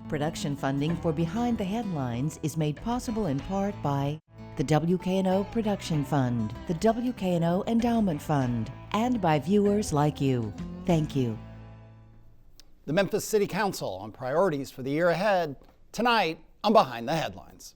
Production funding for Behind the Headlines is made possible in part by the WKNO Production Fund, the WKNO Endowment Fund, and by viewers like you. Thank you. The Memphis City Council on priorities for the year ahead, tonight on Behind the Headlines.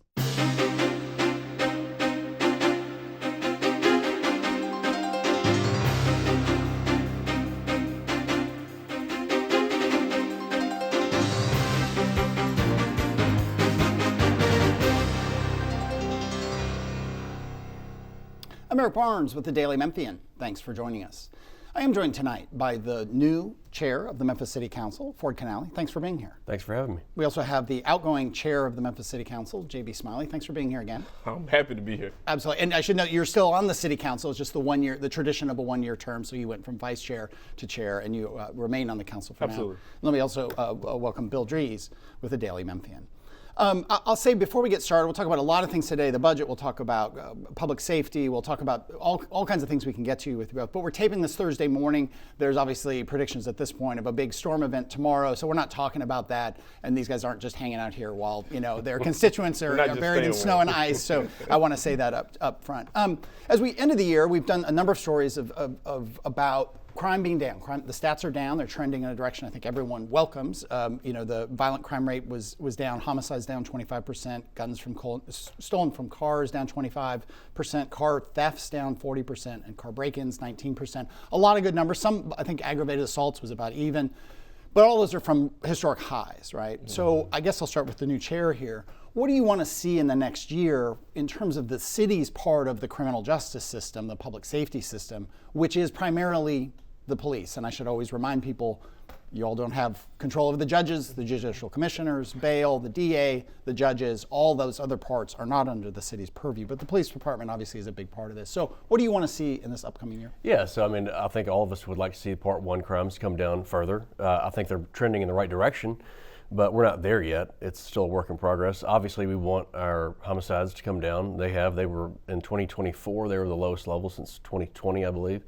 I'm Eric Barnes with the Daily Memphian. Thanks for joining us. I am joined tonight by the new chair of the Memphis City Council, Ford Canale. Thanks for being here. Thanks for having me. We also have the outgoing chair of the Memphis City Council, J.B. Smiley. Thanks for being here again. I'm happy to be here. Absolutely. And I should note you're still on the City Council. It's just the tradition of a one-year term. So you went from vice chair to chair, and you remain on the council for Absolutely. now. Let me also welcome Bill Dries with the Daily Memphian. I'll say before we get started, we'll talk about a lot of things today. The budget, we'll talk about public safety, we'll talk about all kinds of things we can get to with both. But we're taping this Thursday morning. There's obviously predictions at this point of a big storm event tomorrow, so we're not talking about that. And these guys aren't just hanging out here while their constituents are buried in snow and ice. So I want to say that up front. As we end of the year, we've done a number of stories about crime being down. The stats are down. They're trending in a direction I think everyone welcomes. The violent crime rate was down. Homicides down 25%. Guns stolen from cars down 25%. Car thefts down 40%. And car break-ins 19%. A lot of good numbers. Some, I think, aggravated assaults was about even. But all those are from historic highs, right? Mm-hmm. So I guess I'll start with the new chair here. What do you want to see in the next year in terms of the city's part of the criminal justice system, the public safety system, which is primarily the police? And I should always remind people, you all don't have control over the judges, the judicial commissioners, bail, the DA, the judges. All those other parts are not under the city's purview, but the police department obviously is a big part of this. So what do you want to see in this upcoming year? Yeah, so I think all of us would like to see Part 1 crimes come down further. I think they're trending in the right direction, but we're not there yet. It's still a work in progress. Obviously, we want our homicides to come down. They were in 2024, they were the lowest level since 2020, I believe.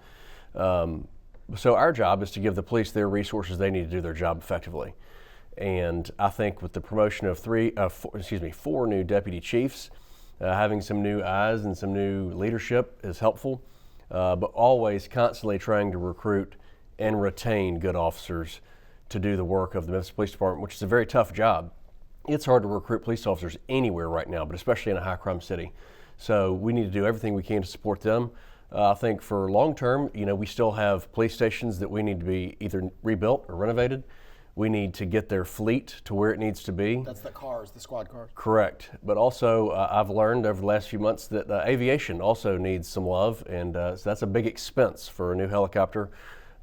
So our job is to give the police their resources they need to do their job effectively. And I think with the promotion of four new deputy chiefs, having some new eyes and some new leadership is helpful, but always constantly trying to recruit and retain good officers to do the work of the Memphis Police Department, which is a very tough job. It's hard to recruit police officers anywhere right now, but especially in a high crime city. So we need to do everything we can to support them. I think for long term, we still have police stations that we need to be either rebuilt or renovated. We need to get their fleet to where it needs to be. That's the cars, the squad cars. Correct. But also, I've learned over the last few months that aviation also needs some love, and so that's a big expense for a new helicopter.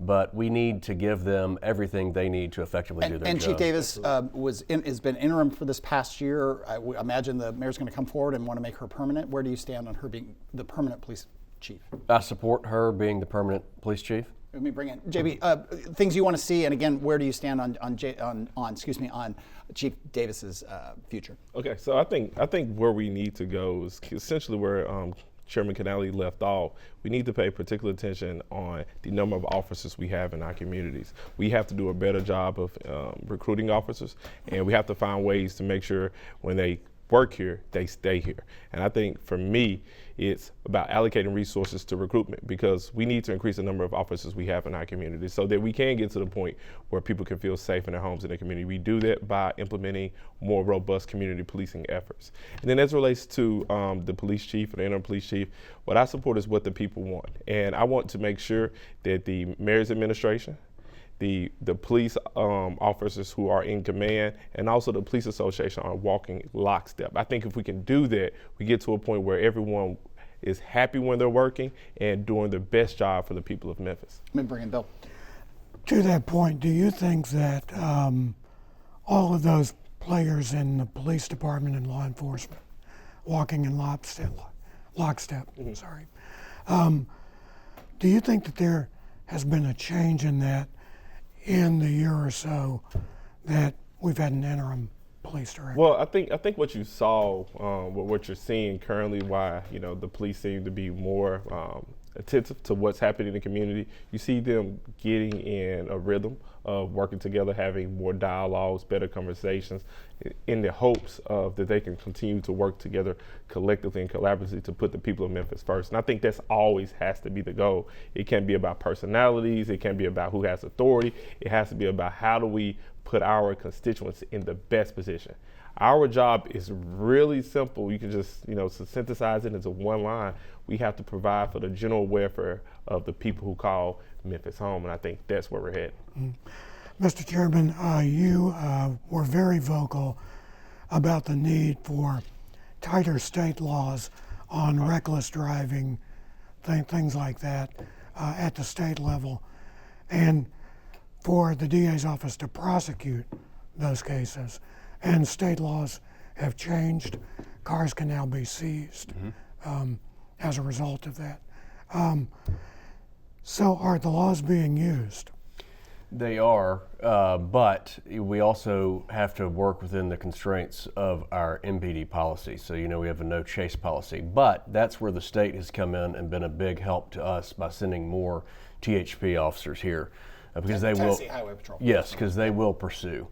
But we need to give them everything they need to effectively do their job. And Chief Davis has been interim for this past year. I imagine the mayor's going to come forward and want to make her permanent. Where do you stand on her being the permanent police chief? I support her being the permanent police chief. Let me bring in JB. Things you want to see, and again, where do you stand on Chief Davis's future? Okay, so I think where we need to go is essentially where Chairman Canale left off. We need to pay particular attention on the number of officers we have in our communities. We have to do a better job of recruiting officers, and we have to find ways to make sure when they work here, they stay here. And I think for me, it's about allocating resources to recruitment, because we need to increase the number of officers we have in our community so that we can get to the point where people can feel safe in their homes and their community. We do that by implementing more robust community policing efforts. And then as it relates to the police chief or the interim police chief, what I support is what the people want. And I want to make sure that the mayor's administration, the police officers who are in command, and also the police association are walking lockstep. I think if we can do that, we get to a point where everyone is happy when they're working and doing the best job for the people of Memphis. Let me bring in Bill. To that point, do you think that all of those players in the police department and law enforcement walking in lockstep, do you think that there has been a change in that in the year or so that we've had an interim police director? Well, I think what you saw, what you're seeing currently, why the police seem to be more attentive to what's happening in the community. You see them getting in a rhythm of working together, having more dialogues, better conversations, in the hopes of that they can continue to work together collectively and collaboratively to put the people of Memphis first. And I think that's always has to be the goal. It can't be about personalities. It can't be about who has authority. It has to be about how do we put our constituents in the best position. Our job is really simple. You can just, to synthesize it into one line. We have to provide for the general welfare of the people who call Memphis home, and I think that's where we're headed. Mr. Chairman, you were very vocal about the need for tighter state laws on reckless driving, things like that, at the state level, and for the DA's office to prosecute those cases. And state laws have changed. Cars can now be seized as a result of that. So are the laws being used? They are, but we also have to work within the constraints of our MPD policy. So, we have a no chase policy, but that's where the state has come in and been a big help to us by sending more THP officers here. Because they will, Highway Patrol. Yes, because they will pursue.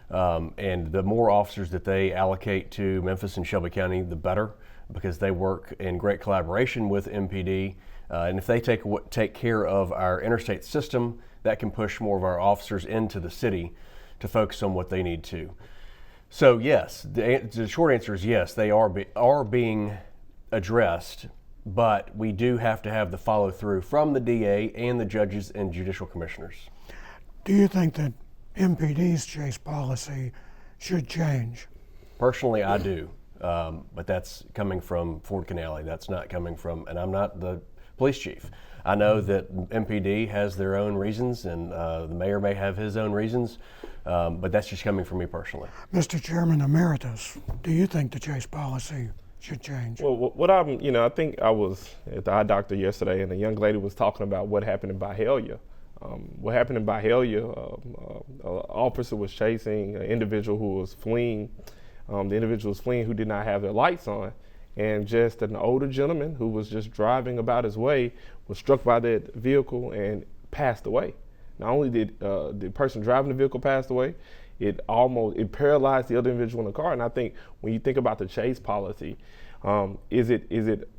And the more officers that they allocate to Memphis and Shelby County, the better, because they work in great collaboration with MPD. And if they take care of our interstate system, that can push more of our officers into the city to focus on what they need to. So yes, the short answer is yes, they are being addressed, but we do have to have the follow through from the DA and the judges and judicial commissioners. Do you think that MPD's chase policy should change? Personally, I do, but that's coming from Ford Canale. That's not coming from, and I'm not the police chief. I know that MPD has their own reasons, and the mayor may have his own reasons, but that's just coming from me personally. Mr. Chairman Emeritus, do you think the chase policy should change? Well, I think I was at the eye doctor yesterday, and a young lady was talking about what happened in Byhalia. What happened in Byhalia, an officer was chasing an individual who was fleeing. The individual was fleeing who did not have their lights on, and just an older gentleman who was just driving about his way was struck by that vehicle and passed away. Not only did the person driving the vehicle pass away, it paralyzed the other individual in the car. And I think when you think about the chase policy, is it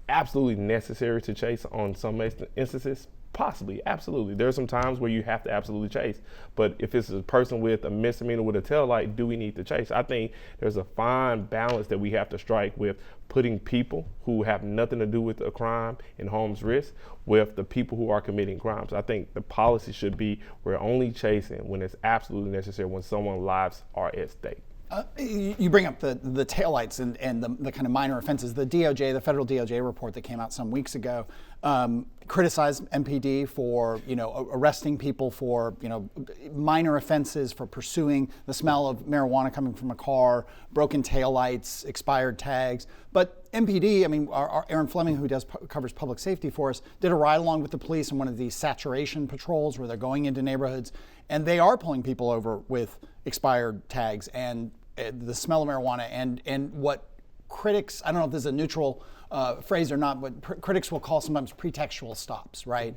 absolutely necessary to chase on some instances? Possibly, absolutely. There are some times where you have to absolutely chase. But if it's a person with a misdemeanor with a taillight, do we need to chase? I think there's a fine balance that we have to strike with putting people who have nothing to do with a crime in harm's risk with the people who are committing crimes. I think the policy should be we're only chasing when it's absolutely necessary, when someone's lives are at stake. You bring up the taillights and the kind of minor offenses. The DOJ, the federal DOJ report that came out some weeks ago, criticized MPD for arresting people for minor offenses, for pursuing the smell of marijuana coming from a car, broken taillights, expired tags. But MPD, our Aaron Fleming, who covers public safety for us, did a ride along with the police in one of these saturation patrols where they're going into neighborhoods, and they are pulling people over with expired tags and the smell of marijuana and what critics, I don't know if this is a neutral phrase or not, but critics will call sometimes pretextual stops, right?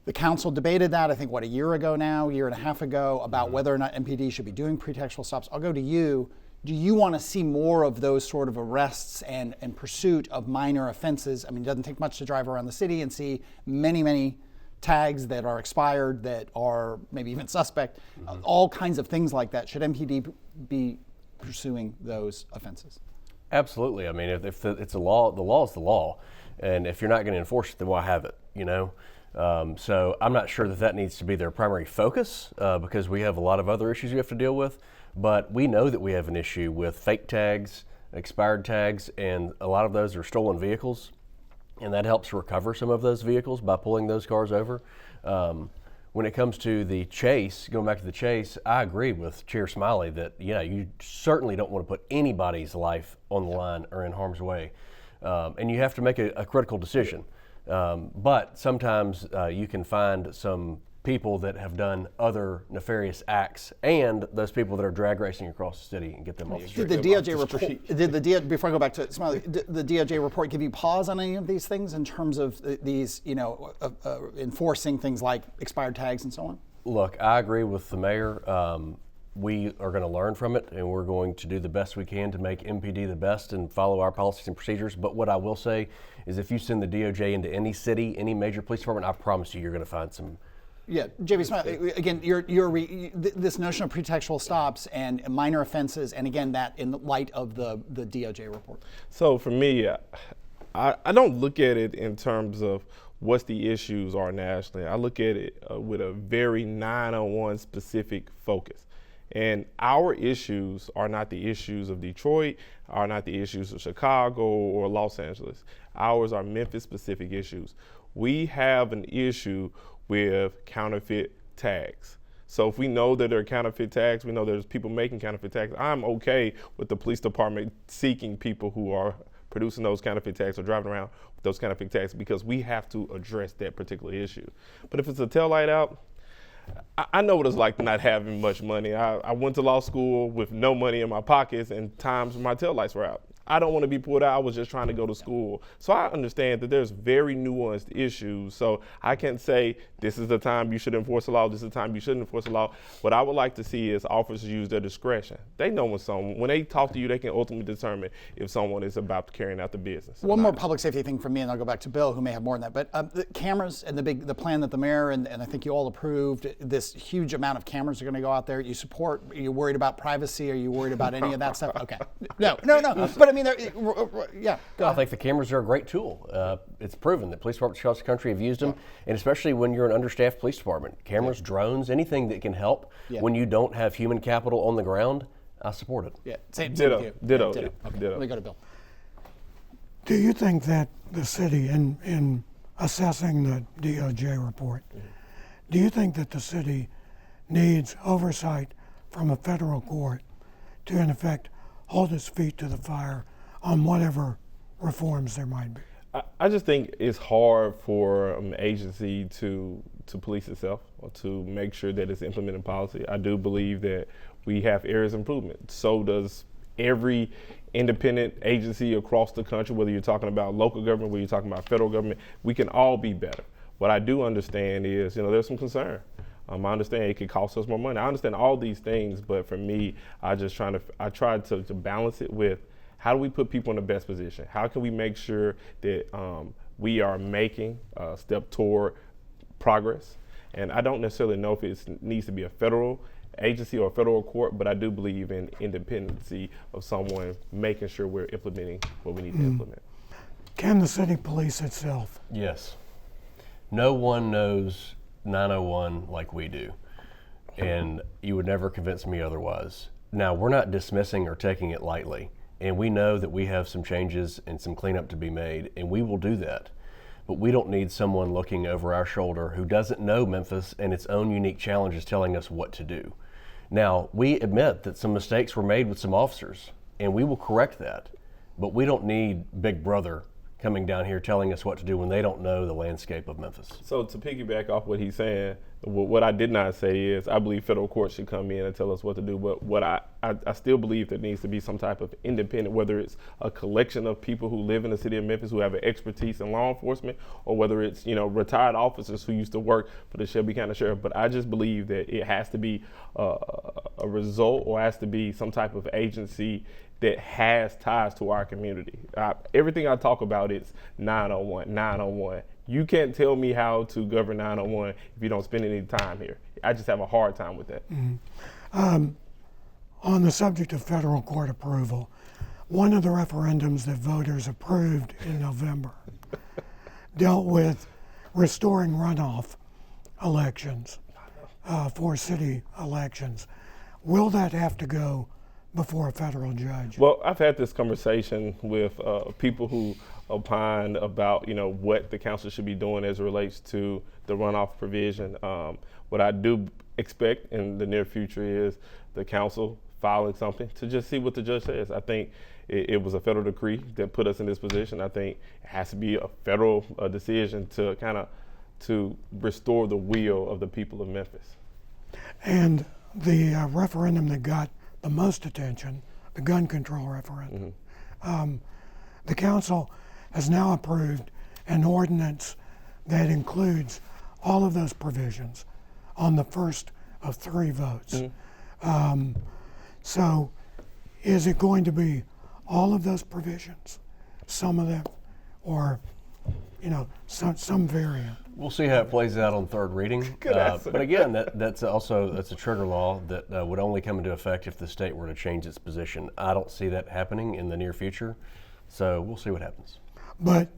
The council debated that, I think, a year and a half ago, about whether or not MPD should be doing pretextual stops. I'll go to you. Do you want to see more of those sort of arrests and pursuit of minor offenses? It doesn't take much to drive around the city and see many, many tags that are expired, that are maybe even suspect, all kinds of things like that. Should MPD be pursuing those offenses? Absolutely. If it's a law, the law is the law. And if you're not going to enforce it, then why have it, So I'm not sure that needs to be their primary focus because we have a lot of other issues we have to deal with. But we know that we have an issue with fake tags, expired tags, and a lot of those are stolen vehicles. And that helps recover some of those vehicles by pulling those cars over. When it comes to the chase, going back to the chase, I agree with Chair Smiley that, you certainly don't want to put anybody's life on the line or in harm's way. And you have to make a critical decision. But sometimes you can find some people that have done other nefarious acts and those people that are drag racing across the city and get them off the street. Did the DOJ report, before I go back to Smiley, did the DOJ report give you pause on any of these things in terms of these, enforcing things like expired tags and so on? Look, I agree with the mayor. We are going to learn from it, and we're going to do the best we can to make MPD the best and follow our policies and procedures. But what I will say is if you send the DOJ into any city, any major police department, I promise you, you're going to find some. Yeah, JB Smith, again, this notion of pretextual stops and minor offenses, and again, that in light of the DOJ report. So for me, I don't look at it in terms of what the issues are nationally. I look at it with a very 901 specific focus. And our issues are not the issues of Detroit, are not the issues of Chicago or Los Angeles. Ours are Memphis-specific issues. We have an issue with counterfeit tags. So if we know that there are counterfeit tags, we know there's people making counterfeit tags, I'm okay with the police department seeking people who are producing those counterfeit tags or driving around with those counterfeit tags because we have to address that particular issue. But if it's a taillight out, I know what it's like not having much money. I went to law school with no money in my pockets and times when my taillights were out. I don't want to be pulled out. I was just trying to go to school. So I understand that there's very nuanced issues. So I can't say this is the time you should enforce the law, this is the time you shouldn't enforce the law. What I would like to see is officers use their discretion. They know when they talk to you, they can ultimately determine if someone is about carrying out the business. One more public safety thing from me, and I'll go back to Bill, who may have more than that. But the cameras and the plan that the mayor and I think you all approved, this huge amount of cameras are going to go out there. You support? Are you worried about privacy? Are you worried about any of that stuff? Okay. No. But I mean, yeah. Go I ahead. think the cameras are a great tool. It's proven that police departments across the country have used them, and especially when you're an understaffed police department. Cameras, drones, anything that can help when you don't have human capital on the ground, I support it. Yeah. Same Ditto. with you. Ditto. Okay. Ditto. Let me go to Bill. Do you think that the city, in assessing the DOJ report, do you think that the city needs oversight from a federal court to, in effect, hold its feet to the fire on whatever reforms there might be? I just think it's hard for an agency to police itself or to make sure that it's implementing policy. I do believe that we have areas of improvement. So does every independent agency across the country, whether you're talking about local government, whether you're talking about federal government. We can all be better. What I do understand is, there's some concern. I understand it could cost us more money. I understand all these things, but for me, I try to balance it with how do we put people in the best position? How can we make sure that we are making a step toward progress? And I don't necessarily know if it needs to be a federal agency or a federal court, but I do believe in independency of someone making sure we're implementing what we need to implement. Can the city police itself? Yes. No one knows 901 like we do, and you would never convince me otherwise. Now, we're not dismissing or taking it lightly, and we know that we have some changes and some cleanup to be made, and we will do that. But we don't need someone looking over our shoulder who doesn't know Memphis and its own unique challenges telling us what to do. Now, we admit that some mistakes were made with some officers, and we will correct that. But we don't need Big Brother coming down here telling us what to do when they don't know the landscape of Memphis. So to piggyback off what he's saying, what I did not say is I believe federal courts should come in and tell us what to do, but what I still believe there needs to be some type of independent, whether it's a collection of people who live in the city of Memphis who have an expertise in law enforcement, or whether it's retired officers who used to work for the Shelby County Sheriff. But I just believe that it has to be a result, or has to be some type of agency that has ties to our community. Everything I talk about is 901. You can't tell me how to govern 901 if you don't spend any time here. I just have a hard time with that. On the subject of federal court approval, one of the referendums that voters approved in November dealt with restoring runoff elections for city elections. Will that have to go before a federal judge? Well, I've had this conversation with people who opine about what the council should be doing as it relates to the runoff provision. What I do expect in the near future is the council filing something to just see what the judge says. I think it was a federal decree that put us in this position. I think it has to be a federal decision to restore the will of the people of Memphis. And the referendum that got the most attention, the gun control referendum, the council has now approved an ordinance that includes all of those provisions on the first of 3 votes. So is it going to be all of those provisions, some of them, or some variant? We'll see how it plays out on third reading. But again, that's a trigger law that would only come into effect if the state were to change its position. I don't see that happening in the near future, so we'll see what happens. But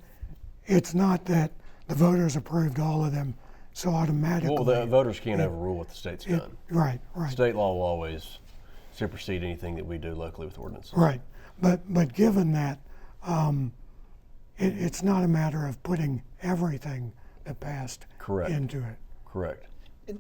it's not that the voters approved all of them so automatically. Well, the voters can't overrule what the state's done. Right. State law will always supersede anything that we do locally with ordinances. Right. But given that, it's not a matter of putting everything that passed Correct. into it. Correct.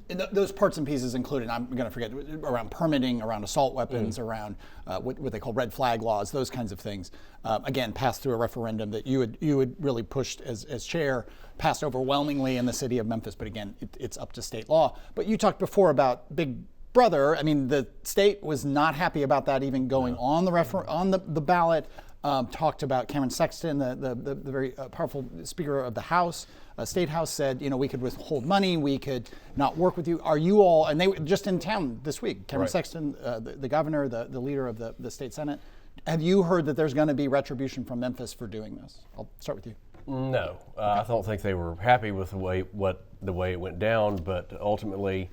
Those parts and pieces included, I'm going to forget, around permitting, around assault weapons, around what they call red flag laws, those kinds of things. Again, passed through a referendum that you had really pushed as chair, passed overwhelmingly in the city of Memphis. But again, it's up to state law. But you talked before about Big Brother. I mean, the state was not happy about that even going on the ballot. Talked about Cameron Sexton, the very powerful Speaker of the House, State House, said, we could withhold money, we could not work with you. Are you all, and they were just in town this week, Cameron Sexton, the governor, the leader of the state Senate. Have you heard that there's going to be retribution from Memphis for doing this? I'll start with you. No, I don't think they were happy with the way it went down, but ultimately,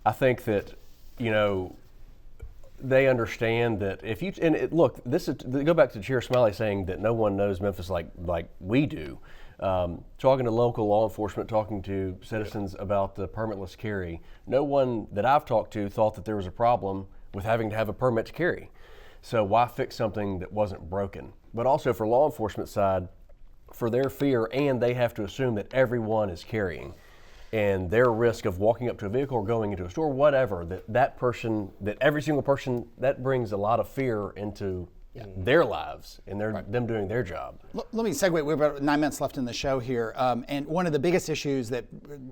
I think that, they understand that if you look, this is go back to Chair Smiley saying that no one knows Memphis like we do. Talking to local law enforcement, talking to citizens about the permitless carry, no one that I've talked to thought that there was a problem with having to have a permit to carry. So why fix something that wasn't broken? But also for law enforcement side, for their fear, and they have to assume that everyone is carrying. And their risk of walking up to a vehicle or going into a store, whatever, that every single person, that brings a lot of fear into their lives and them doing their job. Let me segue. We have about 9 minutes left in the show here. And one of the biggest issues that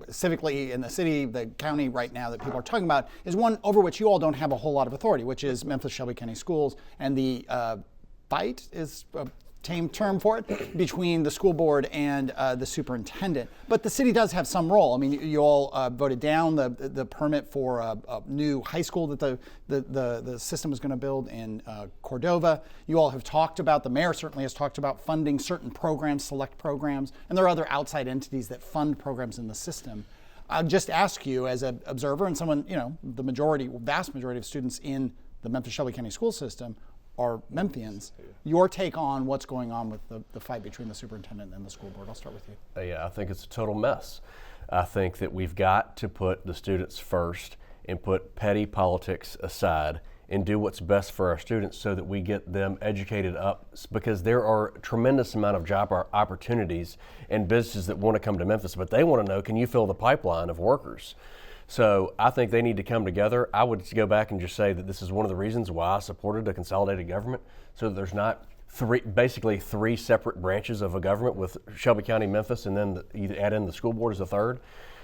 civically in the city, the county right now that people are talking about is one over which you all don't have a whole lot of authority, which is Memphis Shelby County Schools. And the fight is a tame term for it, between the school board and the superintendent. But the city does have some role. I mean, you all voted down the permit for a new high school that the system was going to build in Cordova. You all have talked about, the mayor certainly has talked about funding certain programs, select programs, and there are other outside entities that fund programs in the system. I'll just ask you as an observer and someone, the vast majority of students in the Memphis Shelby County school system are Memphians. Your take on what's going on with the fight between the superintendent and the school board? I'll start with you. Yeah, I think it's a total mess. I think that we've got to put the students first and put petty politics aside and do what's best for our students so that we get them educated up, because there are a tremendous amount of job opportunities and businesses that want to come to Memphis, but they want to know, can you fill the pipeline of workers? So I think they need to come together. I would go back and just say that this is one of the reasons why I supported a consolidated government, so that there's not basically three separate branches of a government with Shelby County, Memphis, and then you add in the school board as a third,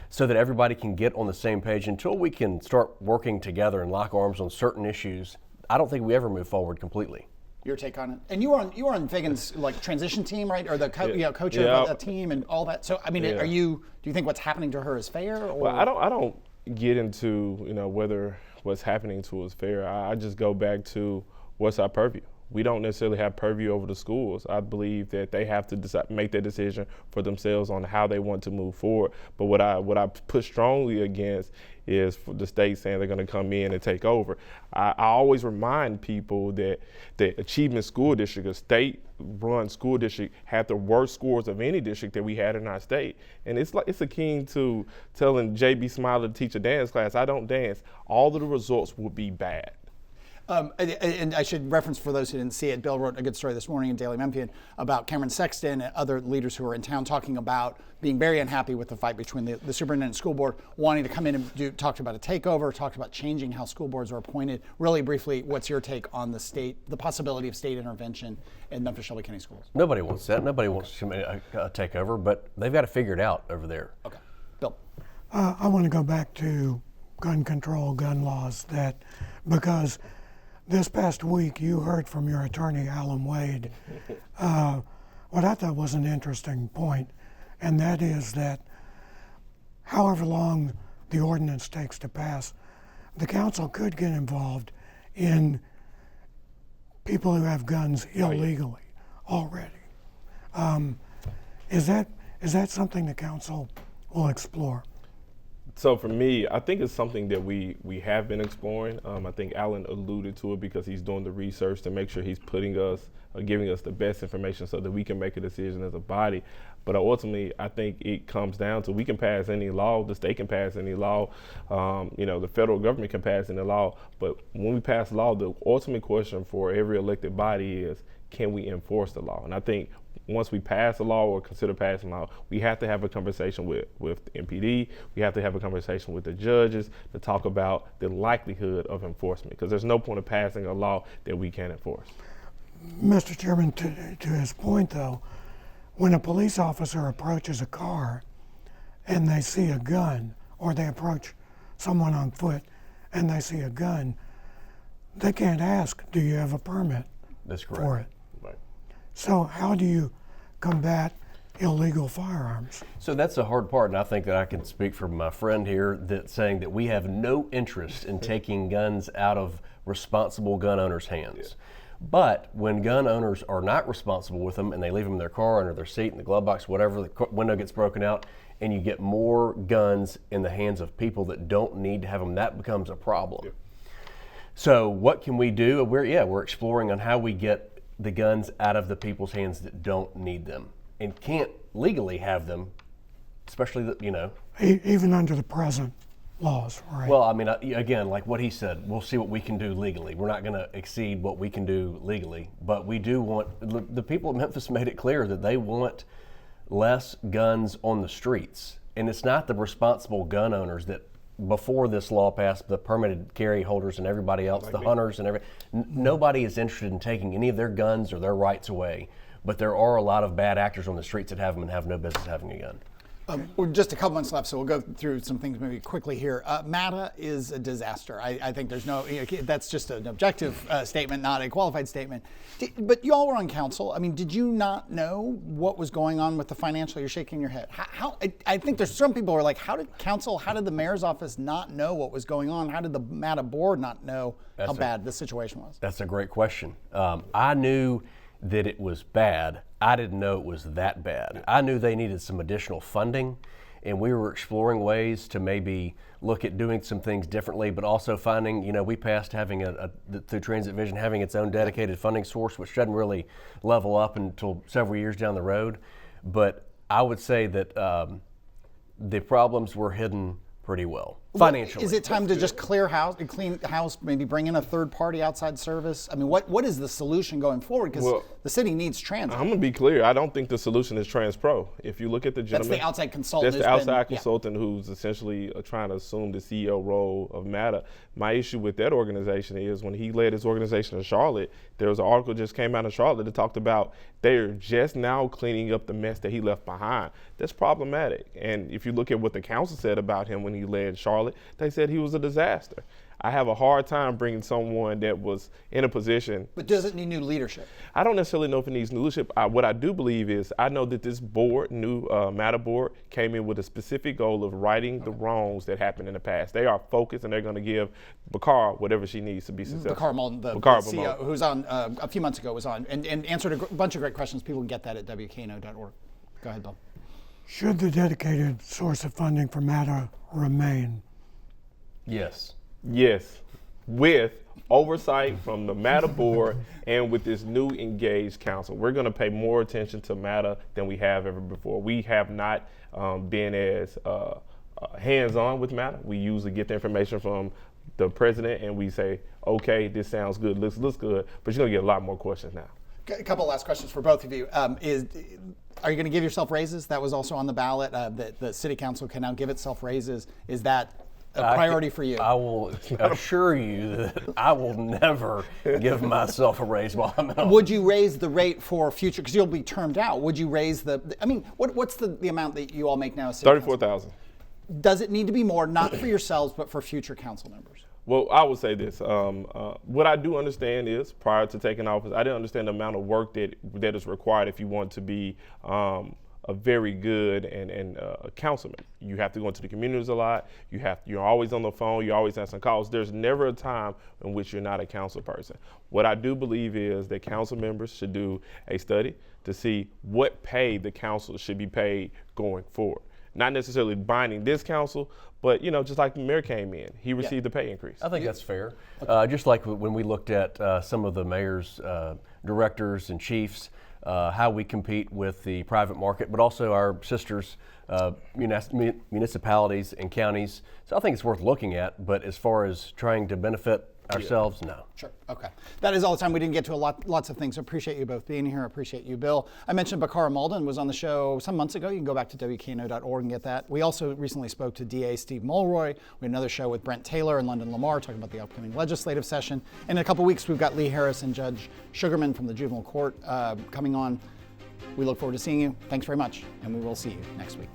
so that everybody can get on the same page. Until we can start working together and lock arms on certain issues, I don't think we ever move forward completely. Your take on it? And you were on Fagan's transition team, right? Or the coach of that team and all that. So I mean, do you think what's happening to her is fair? Or? Well, I don't get into whether what's happening to us fair. I just go back to what's our purview. We don't necessarily have purview over the schools. I believe that they have to make that decision for themselves on how they want to move forward. But what I push strongly against is for the state saying they're going to come in and take over. I always remind people that the Achievement School District, a state-run school district, had the worst scores of any district that we had in our state. And it's akin to telling J.B. Smiley to teach a dance class, I don't dance. All of the results will be bad. And I should reference, for those who didn't see it, Bill wrote a good story this morning in Daily Memphian about Cameron Sexton and other leaders who are in town talking about being very unhappy with the fight between the superintendent and school board, wanting to come in and talked about a takeover, talked about changing how school boards are appointed. Really briefly, what's your take on the possibility of state intervention in Memphis Shelby County schools? Nobody wants that. Nobody wants a takeover, but they've got to figure it out over there. Okay. Bill. I want to go back to gun control, gun laws, because this past week, you heard from your attorney, Alan Wade, what I thought was an interesting point, and that is that however long the ordinance takes to pass, the council could get involved in people who have guns illegally already. Is that something the council will explore? So for me, I think it's something that we have been exploring. I think Alan alluded to it because he's doing the research to make sure he's giving us the best information so that we can make a decision as a body. But ultimately, I think it comes down to we can pass any law, the state can pass any law, the federal government can pass any law. But when we pass law, the ultimate question for every elected body is, can we enforce the law? And I think once we pass a law or consider passing a law, we have to have a conversation with MPD. We have to have a conversation with the judges to talk about the likelihood of enforcement, because there's no point of passing a law that we can't enforce. Mr. Chairman, to his point though, when a police officer approaches a car and they see a gun, or they approach someone on foot and they see a gun, they can't ask, do you have a permit That's correct. for it? Right. So how do you combat illegal firearms? So that's the hard part, and I think that I can speak for my friend here that's saying that we have no interest in taking guns out of responsible gun owners' hands. But when gun owners are not responsible with them and they leave them in their car, under their seat, in the glove box, whatever, the window gets broken out, and you get more guns in the hands of people that don't need to have them, that becomes a problem. Yeah. So what can we do? We're exploring on how we get the guns out of the people's hands that don't need them and can't legally have them, especially Even under the present laws, right? Well, I mean, again, like what he said, we'll see what we can do legally. We're not going to exceed what we can do legally, but we do want, the people of Memphis made it clear that they want less guns on the streets. And it's not the responsible gun owners that, before this law passed, the permitted carry holders and everybody else, the hunters and nobody is interested in taking any of their guns or their rights away. But there are a lot of bad actors on the streets that have them and have no business having a gun. We're just a couple months left, so we'll go through some things maybe quickly here. MATA is a disaster. I think there's no, that's just an objective statement, not a qualified statement. But you all were on council. I mean, did you not know what was going on with the financial? You're shaking your head. I think there's some people who are like, how did the mayor's office not know what was going on? How did the MATA board not know how bad the situation was? That's a great question. I knew that it was bad. I didn't know it was that bad. I knew they needed some additional funding, and we were exploring ways to maybe look at doing some things differently, but also finding, we passed having through Transit Vision having its own dedicated funding source, which doesn't really level up until several years down the road. But I would say that the problems were hidden pretty well financially. Is it time to just clean house, maybe bring in a third party outside service? I mean, what is the solution going forward? Because the city needs transit. I'm going to be clear. I don't think the solution is TransPro. If you look at the gentleman, that's the outside consultant. That's the outside consultant who's essentially trying to assume the CEO role of MATA. My issue with that organization is when he led his organization in Charlotte, there was an article just came out in Charlotte that talked about they're just now cleaning up the mess that he left behind. That's problematic. And if you look at what the council said about him when he led Charlotte, they said he was a disaster. I have a hard time bringing someone that was in a position. But does it need new leadership? I don't necessarily know if it needs new leadership. What I do believe is I know that this board, new MATA board, came in with a specific goal of righting the wrongs that happened in the past. They are focused and they're going to give Bakar whatever she needs to be successful. Bakar Malden, the CEO, who's on a few months ago, was on and answered a bunch of great questions. People can get that at WKNO.org. Go ahead, Bill. Should the dedicated source of funding for MATA remain? Yes. Yes, with oversight from the MATA board and with this new engaged council. We're going to pay more attention to MATA than we have ever before. We have not been as hands-on with MATA. We usually get the information from the president and we say, okay, this sounds good, looks good, but you're going to get a lot more questions now. A couple of last questions for both of you. Are you going to give yourself raises? That was also on the ballot. The city council can now give itself raises. Is that a priority for you? I will assure you that I will never give myself a raise while I'm in office. Would you raise the rate for future, because you'll be termed out, would you raise what's the amount that you all make now as city council? $34,000. Does it need to be more, not for yourselves, but for future council members? Well, I would say this. What I do understand is, prior to taking office, I didn't understand the amount of work that is required if you want to be a very good and councilman. You have to go into the communities a lot. You're always on the phone. You're always answering calls. There's never a time in which you're not a council person. What I do believe is that council members should do a study to see what pay the council should be paid going forward. Not necessarily binding this council, but just like the mayor came in, he received a pay increase. I think that's fair. Just like when we looked at some of the mayor's directors and chiefs, how we compete with the private market, but also our sisters municipalities and counties. So I think it's worth looking at, but as far as trying to benefit ourselves, no. Sure. Okay. That is all the time. We didn't get to lots of things. So appreciate you both being here. Appreciate you, Bill. I mentioned Bakara Malden was on the show some months ago. You can go back to WKNO.org and get that. We also recently spoke to DA Steve Mulroy. We had another show with Brent Taylor and London Lamar talking about the upcoming legislative session. And in a couple weeks, we've got Lee Harris and Judge Sugarman from the Juvenile Court coming on. We look forward to seeing you. Thanks very much, and we will see you next week.